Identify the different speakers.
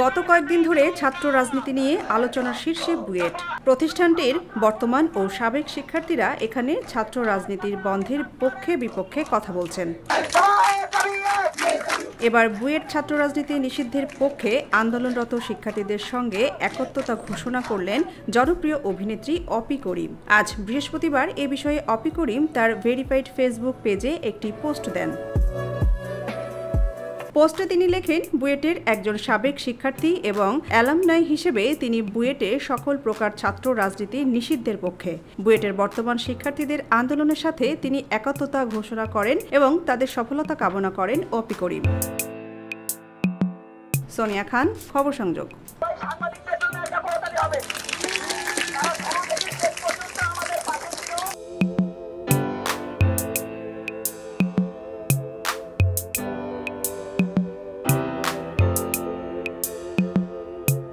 Speaker 1: গত কয়েকদিন ধরে ছাত্র রাজনীতি নিয়ে আলোচনার শীর্ষে বুয়েট। প্রতিষ্ঠানটির বর্তমান ও সাবেক শিক্ষার্থীরা এখানে ছাত্র রাজনীতির বন্ধের পক্ষে বিপক্ষে কথা বলছেন। এবার বুয়েট ছাত্র রাজনীতি নিষিদ্ধের পক্ষে আন্দোলনরত শিক্ষার্থীদের সঙ্গে একত্রতা ঘোষণা করলেন জনপ্রিয় অভিনেত্রী অপি করিম। আজ বৃহস্পতিবার এ বিষয়ে অপি করিম তার ভেরিফাইড ফেসবুক পেজে একটি পোস্ট দেন। পোস্টে তিনি লেখেন, বুয়েটের একজন সাবেক শিক্ষার্থী এবং অ্যালামনাই হিসেবে তিনি বুয়েটে সকল প্রকার ছাত্র রাজনীতি নিষিদ্ধের পক্ষে। বুয়েটের বর্তমান শিক্ষার্থীদের আন্দোলনের সাথে তিনি একত্রতা ঘোষণা করেন এবং তাদের সফলতা কামনা করেন অপি করিম। সোনিয়া খান, খবর সংযোগ।